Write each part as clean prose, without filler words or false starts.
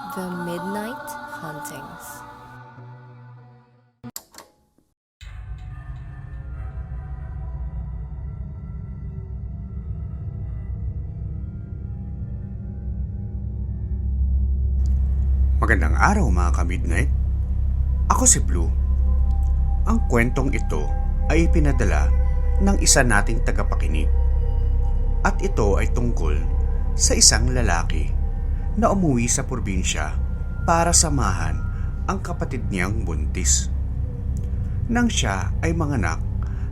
The Midnight Hauntings. Magandang araw mga ka-midnight. Ako si Blue. Ang kwentong ito ay pinadala ng isa nating tagapakinig. At ito ay tungkol sa isang lalaki na umuwi sa probinsya para samahan ang kapatid niyang buntis. Nang siya ay manganak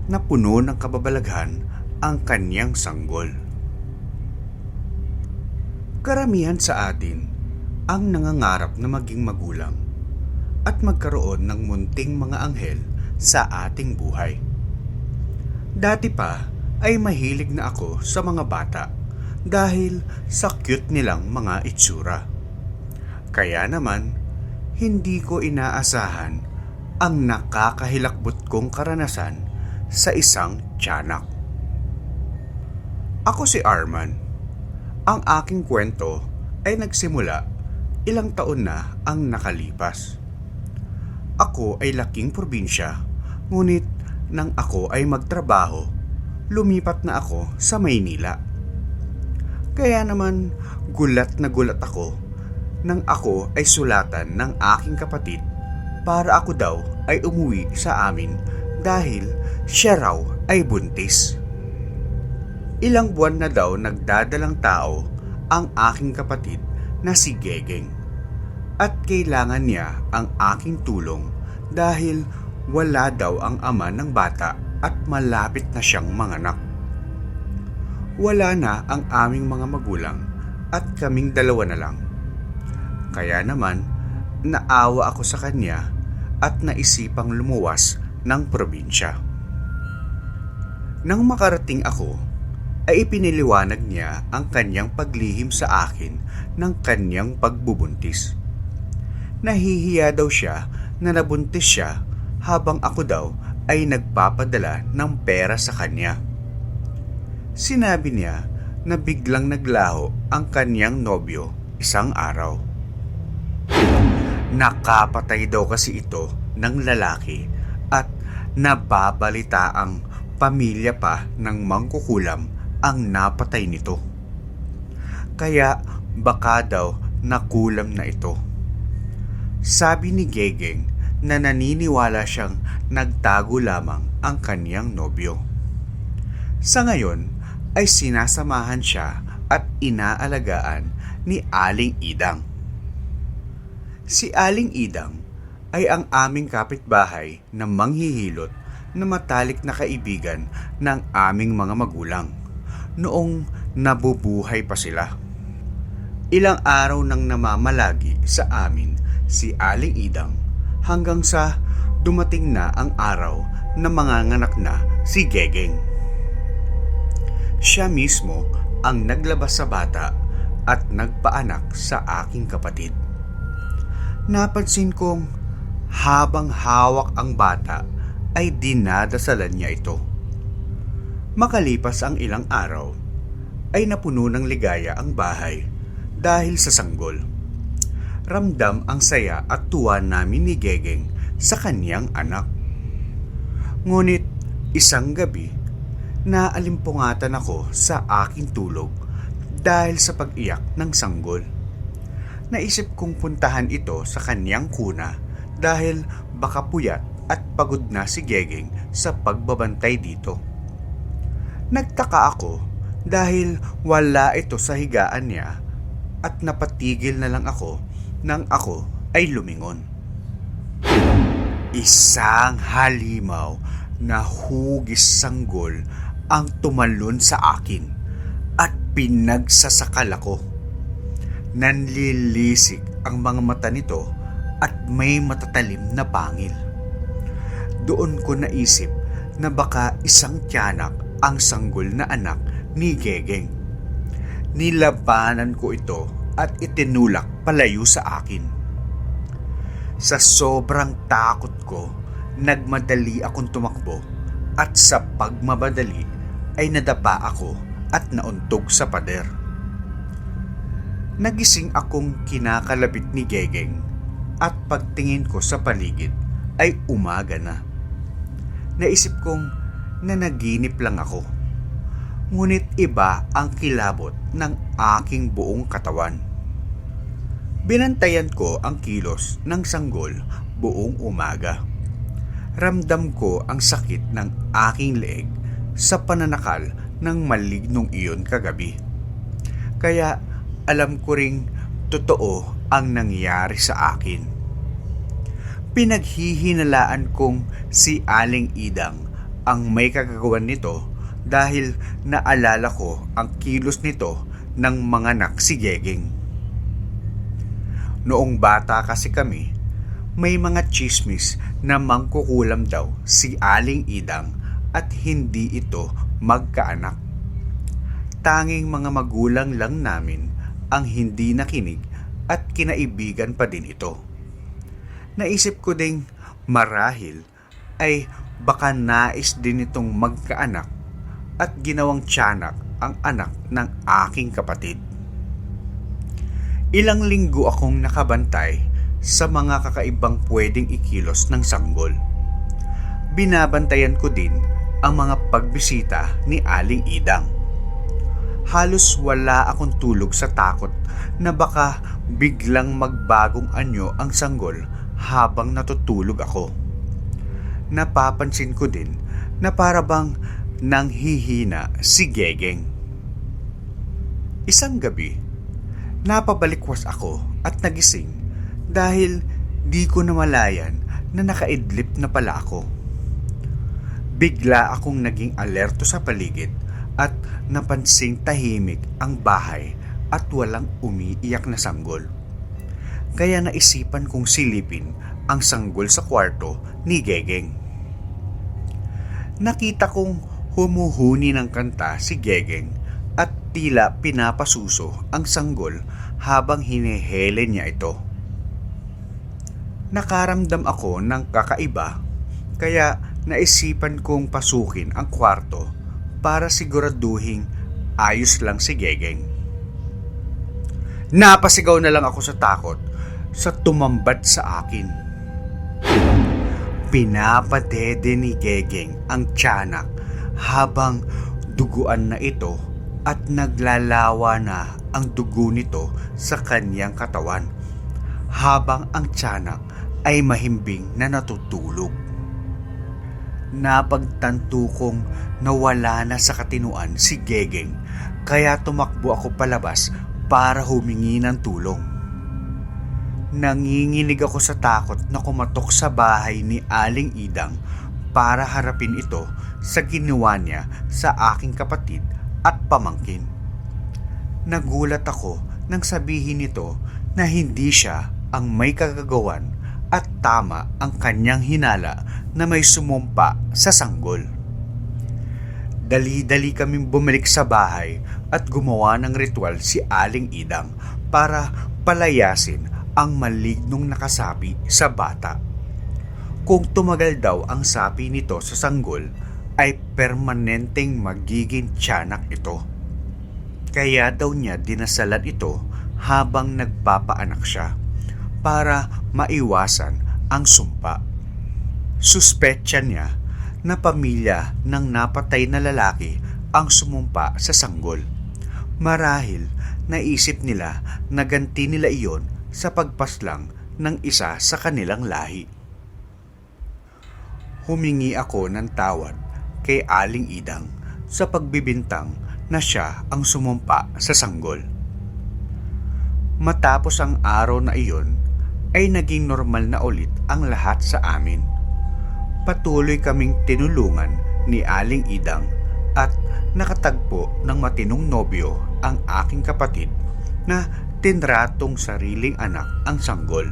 na puno ng kababalaghan ang kanyang sanggol. Karamihan sa atin ang nangangarap na maging magulang at magkaroon ng munting mga anghel sa ating buhay. Dati pa ay mahilig na ako sa mga bata dahil sa cute nilang mga itsura. Kaya naman, hindi ko inaasahan ang nakakahilakbot kong karanasan sa isang tiyanak. Ako si Arman. Ang aking kwento ay nagsimula ilang taon na ang nakalipas. Ako ay laking probinsya, ngunit nang ako ay magtrabaho, lumipat na ako sa Maynila. Kaya naman gulat na gulat ako nang ako ay sulatan ng aking kapatid para ako daw ay umuwi sa amin dahil siya raw ay buntis. Ilang buwan na daw nagdadalang tao ang aking kapatid na si Gegeng. At kailangan niya ang aking tulong dahil wala daw ang ama ng bata at malapit na siyang manganak. Wala na ang aming mga magulang at kaming dalawa na lang. Kaya naman, naawa ako sa kanya at naisipang lumuwas ng probinsya. Nang makarating ako, ay ipiniliwanag niya ang kanyang paglihim sa akin ng kanyang pagbubuntis. Nahihiya daw siya na nabuntis siya habang ako daw ay nagpapadala ng pera sa kanya. Sinabi niya na biglang naglaho ang kanyang nobyo isang araw. Nakapatay daw kasi ito ng lalaki at nababalitaang pamilya pa ng mangkukulam ang napatay nito. Kaya baka daw nakulam na ito. Sabi ni Gegeng na naniniwala siyang nagtago lamang ang kaniyang nobyo. Sa ngayon ay sinasamahan siya at inaalagaan ni Aling Idang. Si Aling Idang ay ang aming kapitbahay na manghihilot na matalik na kaibigan ng aming mga magulang noong nabubuhay pa sila. Ilang araw nang namamalagi sa amin si Aling Idang hanggang sa dumating na ang araw na manganganak na si Gegeng. Siya mismo ang naglabas sa bata at nagpaanak sa aking kapatid. Napansin kong habang hawak ang bata ay dinadasalan niya ito. Makalipas ang ilang araw ay napuno ng ligaya ang bahay dahil sa sanggol. Ramdam ang saya at tuwa namin ni Gegeng sa kaniyang anak. Ngunit isang gabi, naalimpungatan ako sa aking tulog dahil sa pag-iyak ng sanggol. Naisip kong puntahan ito sa kaniyang kuna dahil baka puyat at pagod na si Gegeng sa pagbabantay dito. Nagtaka ako dahil wala ito sa higaan niya at napatigil na lang ako nang ako ay lumingon. Isang halimaw na hugis sanggol ang tumalon sa akin at pinagsasakal ako. Nanlilisik ang mga mata nito at may matatalim na pangil. Doon ko naisip na baka isang tiyanak ang sanggol na anak ni Gegeng. Nilabanan ko ito at itinulak palayo sa akin. Sa sobrang takot ko, nagmadali akong tumakbo at sa pagmamadali ay nadapa ako at nauntog sa pader. Nagising akong kinakalabit ni Gegeng at pagtingin ko sa paligid ay umaga na. Naisip kong nanaginip lang ako. Ngunit iba ang kilabot ng aking buong katawan. Binantayan ko ang kilos ng sanggol buong umaga. Ramdam ko ang sakit ng aking leeg sa pananakal ng malignong iyon kagabi. Kaya alam ko ring totoo ang nangyari sa akin. Pinaghihinalaan kong si Aling Idang ang may kagagawan nito dahil naalala ko ang kilos nito ng mga anak si Gegeng. Noong bata kasi kami, may mga chismis na mangkukulam daw si Aling Idang at hindi ito magkaanak. Tanging mga magulang lang namin ang hindi nakinig at kinaibigan pa din ito. Naisip ko ding marahil ay baka nais din itong magkaanak at ginawang tiyanak ang anak ng aking kapatid. Ilang linggo akong nakabantay sa mga kakaibang pwedeng ikilos ng sanggol. Binabantayan ko din ang mga pagbisita ni Aling Idang. Halos wala akong tulog sa takot na baka biglang magbagong anyo ang sanggol habang natutulog ako. Napapansin ko din na para bang nanghihina si Gegeng. Isang gabi, napabalikwas ako at nagising dahil di ko namalayan na nakaidlip na pala ako. Bigla akong naging alerto sa paligid at napansing tahimik ang bahay at walang umiiyak na sanggol. Kaya naisipan kong silipin ang sanggol sa kwarto ni Gegeng. Nakita kong humuhuni ng kanta si Gegeng at tila pinapasuso ang sanggol habang hinihele niya ito. Nakaramdam ako ng kakaiba kaya naisipan kong pasukin ang kwarto para siguraduhing ayos lang si Gegeng. Napasigaw na lang ako sa takot sa tumambad sa akin. Pinapadede ni Gegeng ang tiyanak habang duguan na ito at naglalawa na ang dugo nito sa kanyang katawan habang ang tiyanak ay mahimbing na natutulog. Napagtanto kong nawala na sa katinuan si Gegeng kaya tumakbo ako palabas para humingi ng tulong. Nanginginig ako sa takot na kumatok sa bahay ni Aling Idang para harapin ito sa ginawa niya sa aking kapatid at pamangkin. Nagulat ako nang sabihin nito na hindi siya ang may kagagawan at tama ang kanyang hinala na may sumumpa sa sanggol. Dali-dali kaming bumalik sa bahay at gumawa ng ritual si Aling Idang para palayasin ang malignong nakasapi sa bata. Kung tumagal daw ang sapi nito sa sanggol, ay permanenteng magiging tiyanak ito. Kaya daw niya dinasalan ito habang nagpapaanak siya para maiwasan ang sumpa. Suspetya niya na pamilya ng napatay na lalaki ang sumumpa sa sanggol. Marahil naisip nila na ganti nila iyon sa pagpaslang ng isa sa kanilang lahi. Humingi ako ng tawad kay Aling Idang sa pagbibintang na siya ang sumumpa sa sanggol. Matapos ang araw na iyon, ay naging normal na ulit ang lahat sa amin. Patuloy kaming tinulungan ni Aling Idang at nakatagpo ng matinong nobyo ang aking kapatid na tinratong sariling anak ang sanggol.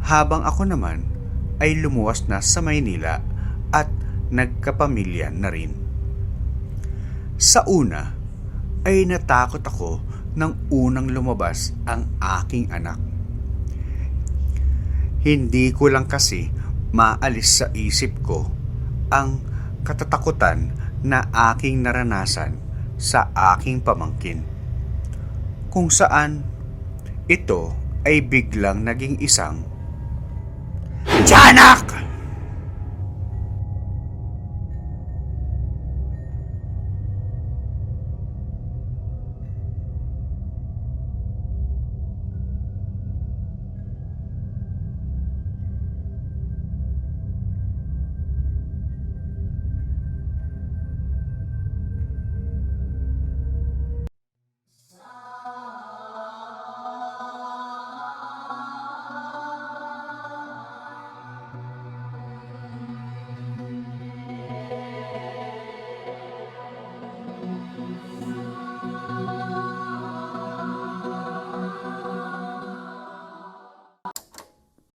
Habang ako naman ay lumuwas na sa Maynila at nagkapamilya na rin. Sa una ay natakot ako nang unang lumabas ang aking anak. Hindi ko lang kasi maalis sa isip ko ang katatakutan na aking naranasan sa aking pamangkin. kung saan ito ay biglang naging isang tiyanak!